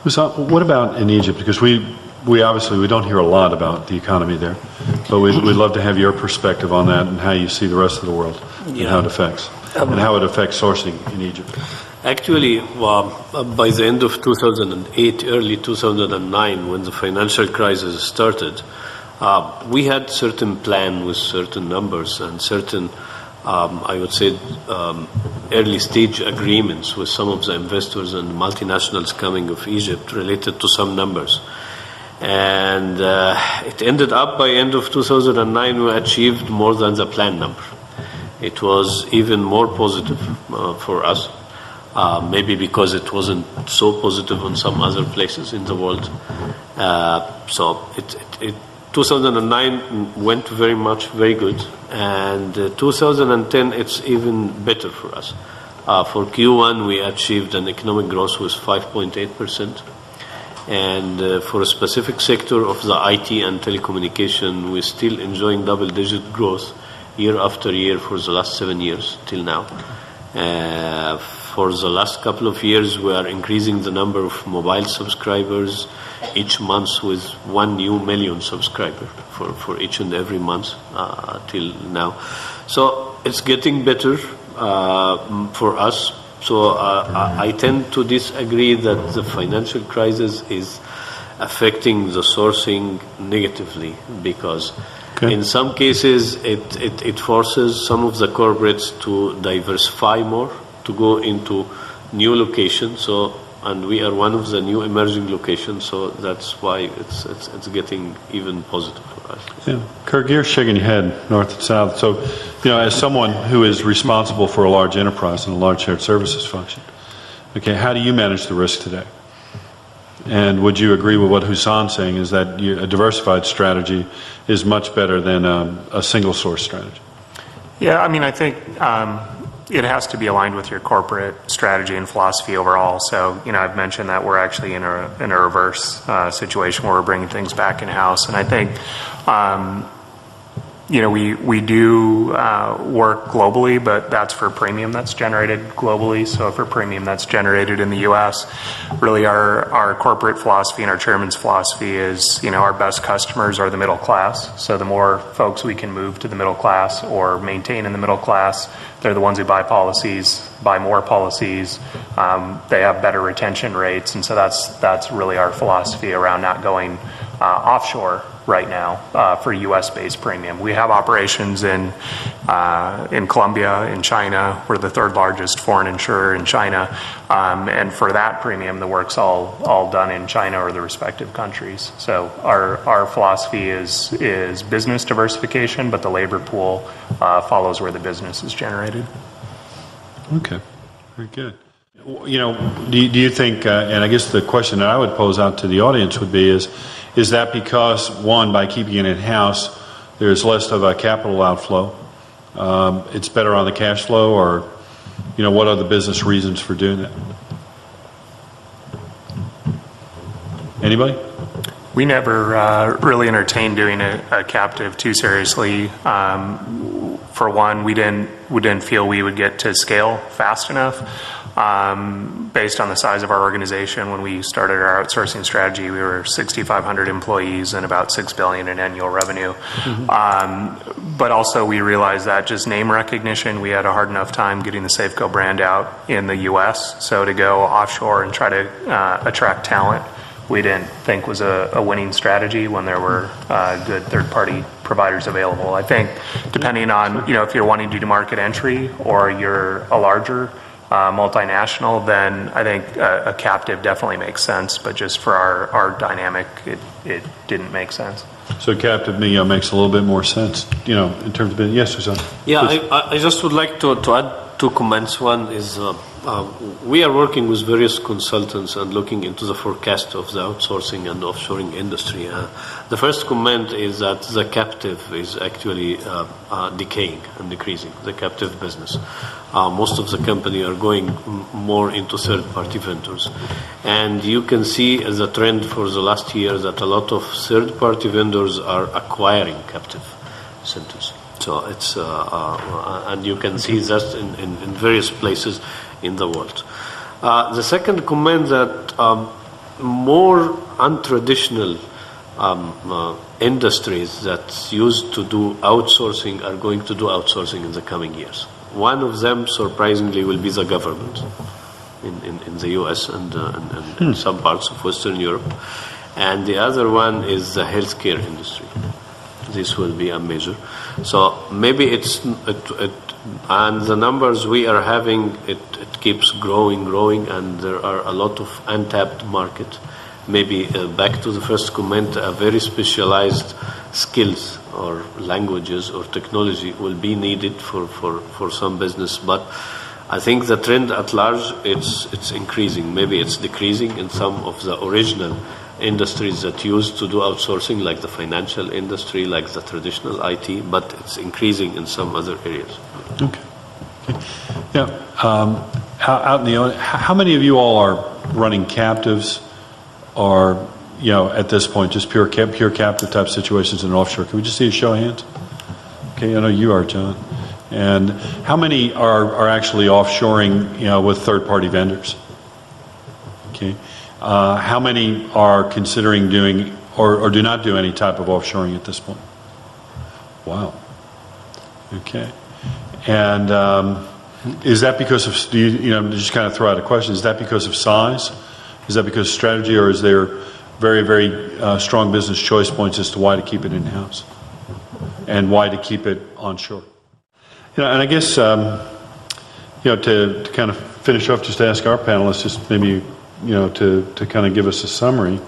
Hossam, what about in Egypt? Because we obviously we don't hear a lot about the economy there, but we'd love to have your perspective on that and how you see the rest of the world and how it affects sourcing in Egypt. Actually, by the end of 2008, early 2009, when the financial crisis started, we had certain plan with certain numbers and certain, I would say, early stage agreements with some of the investors and multinationals coming of Egypt related to some numbers. And it ended up by end of 2009, we achieved more than the planned number. It was even more positive for us. Maybe because it wasn't so positive on some other places in the world. So 2009 went very good. And 2010, it's even better for us. For Q1, we achieved an economic growth with 5.8%. And for a specific sector of the IT and telecommunication, we're still enjoying double-digit growth year after year for the last 7 years till now. For the last couple of years, we are increasing the number of mobile subscribers each month with 1 million subscribers for each and every month till now. So it's getting better for us. So I tend to disagree that the financial crisis is affecting the sourcing negatively because in some cases it forces some of the corporates to diversify more, to go into new locations. And we are one of the new emerging locations, so that's why it's getting even positive for us. Yeah, Kirk, you're shaking your head north and south. So, as someone who is responsible for a large enterprise and a large shared services function, how do you manage the risk today? And would you agree with what Hussam's saying, is that a diversified strategy is much better than a single source strategy? Yeah, I think it has to be aligned with your corporate strategy and philosophy overall. So, I've mentioned that we're actually in a reverse situation where we're bringing things back in-house. And I think, we do work globally, but that's for premium that's generated globally. So for premium that's generated in the U.S., really our corporate philosophy and our chairman's philosophy is, our best customers are the middle class. So the more folks we can move to the middle class or maintain in the middle class, they're the ones who buy more policies. They have better retention rates. And so that's really our philosophy around not going offshore right now for U.S.-based premium. We have operations in Colombia, in China. We're the third largest foreign insurer in China. And for that premium, the work's all done in China or the respective countries. So our philosophy is business diversification, but the labor pool follows where the business is generated. Okay, very good. Do you think, and I guess the question that I would pose out to the audience would be is that because, one, by keeping it in-house, there's less of a capital outflow, it's better on the cash flow, or, what are the business reasons for doing that? Anybody? We never really entertained doing a captive too seriously. For one, we didn't feel we would get to scale fast enough. Based on the size of our organization, when we started our outsourcing strategy, we were 6,500 employees and about $6 billion in annual revenue. Mm-hmm. But also we realized that just name recognition, we had a hard enough time getting the Safeco brand out in the U.S. So to go offshore and try to attract talent, we didn't think was a winning strategy when there were good third-party providers available. I think depending on, if you're wanting to do market entry or you're a larger multinational, then I think a captive definitely makes sense. But just for our dynamic, it didn't make sense. So captive makes a little bit more sense, in terms of yes, Hossam. Yeah, I just would like to add 2 comments. One is we are working with various consultants and looking into the forecast of the outsourcing and offshoring industry. The first comment is that the captive is actually decaying and decreasing, the captive business. Most of the company are going more into third-party vendors. And you can see as a trend for the last year that a lot of third-party vendors are acquiring captive centers. So it's, and you can see that in various places in the world. The second comment that more untraditional industries that used to do outsourcing are going to do outsourcing in the coming years. One of them, surprisingly, will be the government in the US and in some parts of Western Europe. And the other one is the healthcare industry. This will be a major. So maybe and the numbers we are having, it keeps growing, and there are a lot of untapped market. Maybe back to the first comment, a very specialized skills or languages or technology will be needed for some business. But I think the trend at large, it's increasing. Maybe it's decreasing in some of the original industries that used to do outsourcing, like the financial industry, like the traditional IT, but it's increasing in some other areas. Okay. Yeah. Out in the audience, how many of you all are running captives, or at this point just pure captive type situations in offshore? Can we just see a show of hands? Okay, I know you are, John. And how many are actually offshoring, with third-party vendors? Okay. How many are considering doing or do not do any type of offshoring at this point? Wow. Okay. And is that because of, just kind of throw out a question, is that because of size? Is that because of strategy, or is there very, very strong business choice points as to why to keep it in-house and why to keep it onshore? And I guess, to kind of finish off, just to ask our panelists, just maybe, to kind of give us a summary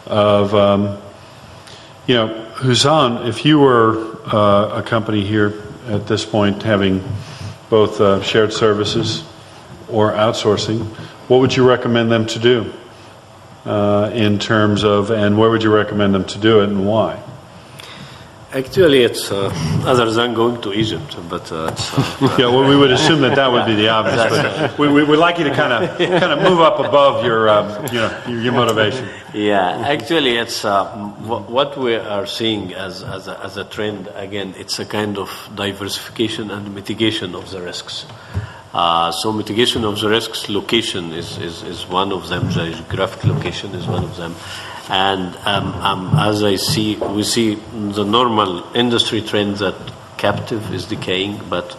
of, Hossam, if you were a company here at this point having both shared services or outsourcing, what would you recommend them to do in terms of, and where would you recommend them to do it and why? Actually, it's other than going to Egypt, but yeah. Well, we would assume that would be the obvious, but we'd like you to kind of move up above your motivation. Yeah, actually, it's what we are seeing as a trend. Again, it's a kind of diversification and mitigation of the risks. So mitigation of the risks, location is one of them. The geographic location is one of them. And as we see the normal industry trend that captive is decaying, but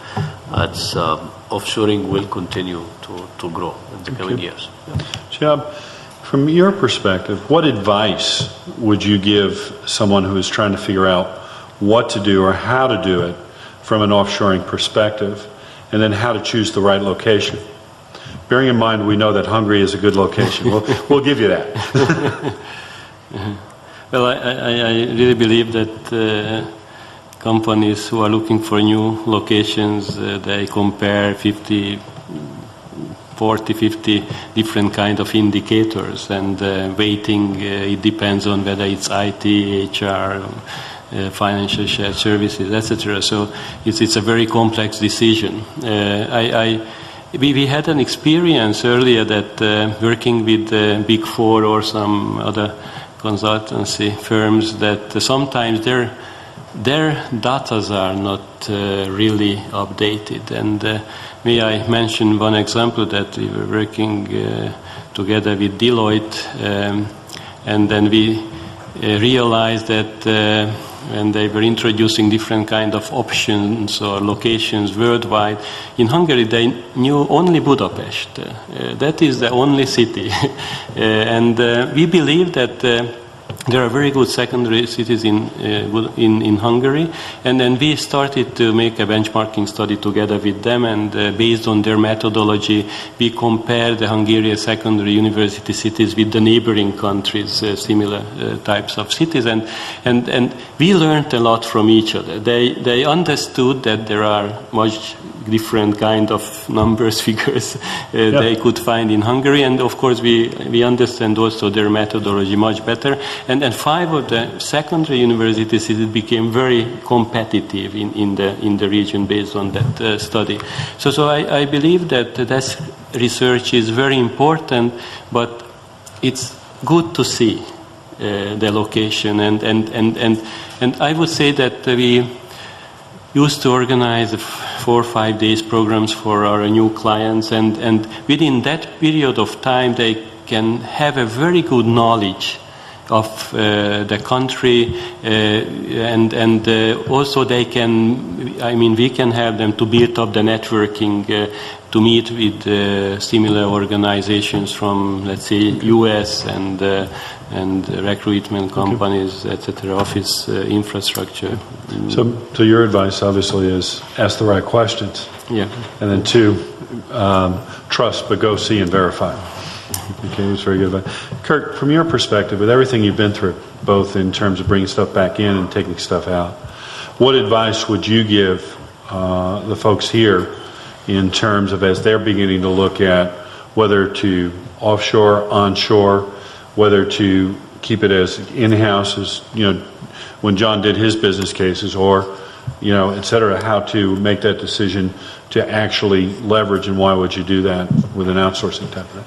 it's offshoring will continue to grow in the coming years. Shihab, from your perspective, what advice would you give someone who is trying to figure out what to do or how to do it from an offshoring perspective, and then how to choose the right location? Bearing in mind, we know that Hungary is a good location. We'll give you that. Well, I really believe that companies who are looking for new locations, they compare 40, 50 different kind of indicators, and weighting, it depends on whether it's IT, HR, financial shared services, etc. So it's a very complex decision. We had an experience earlier that working with Big Four or some other consultancy firms, that sometimes their datas are not really updated. And may I mention one example, that we were working together with Deloitte, and then we realized that when they were introducing different kind of options or locations worldwide, in Hungary they knew only Budapest. That is the only city. And we believe that there are very good secondary cities in Hungary, and then we started to make a benchmarking study together with them, and based on their methodology, we compared the Hungarian secondary university cities with the neighboring countries, similar types of cities, and we learned a lot from each other. They understood that there are much different kind of numbers, figures they could find in Hungary, and of course we understand also their methodology much better. And 5 of the secondary universities became very competitive in the region based on that study. So I believe that this research is very important, but it's good to see the location, and I would say that we used to organize 4 or 5 days programs for our new clients, and within that period of time they can have a very good knowledge of the country, and also they can, I mean, we can help them to build up the networking, to meet with similar organizations from, let's say, US and recruitment companies, etc., office infrastructure. So your advice, obviously, is ask the right questions. Yeah. And then 2, trust, but go see and verify. Okay, that's very good advice. Kirk, from your perspective, with everything you've been through, both in terms of bringing stuff back in and taking stuff out, what advice would you give the folks here in terms of, as they're beginning to look at whether to offshore, onshore, whether to keep it as in-house as, when John did his business cases, or, et cetera, how to make that decision to actually leverage, and why would you do that with an outsourcing type of thing?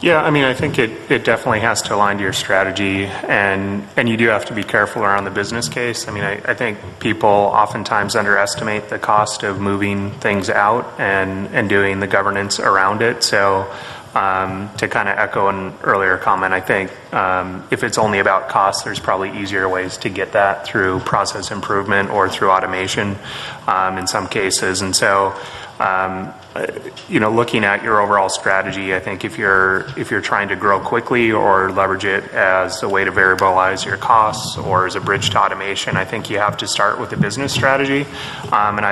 Yeah, I mean, I think it definitely has to align to your strategy, and you do have to be careful around the business case. I mean, I think people oftentimes underestimate the cost of moving things out and doing the governance around it. So to kind of echo an earlier comment, I think if it's only about cost, there's probably easier ways to get that through process improvement or through automation in some cases. And so looking at your overall strategy, I think if you're trying to grow quickly or leverage it as a way to variabilize your costs or as a bridge to automation, I think you have to start with a business strategy. And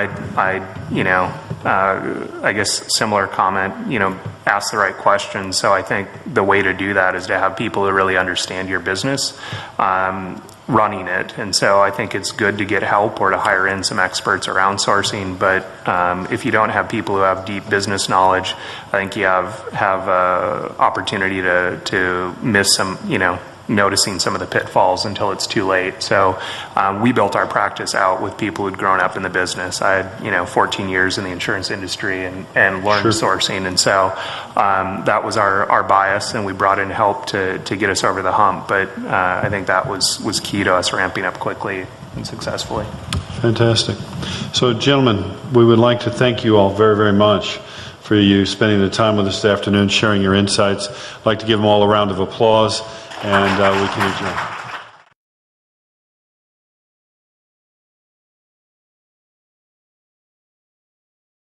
I guess similar comment, ask the right questions. So I think the way to do that is to have people who really understand your business running it. And so I think it's good to get help or to hire in some experts around sourcing. But if you don't have people who have deep business knowledge, I think you have opportunity to miss some, noticing some of the pitfalls until it's too late. So we built our practice out with people who'd grown up in the business. I had 14 years in the insurance industry and learned sourcing, and so that was our bias, and we brought in help to get us over the hump. But I think that was key to us ramping up quickly and successfully. Fantastic. So gentlemen, we would like to thank you all very, very much for you spending the time with us this afternoon, sharing your insights. I'd like to give them all a round of applause, and we can adjourn.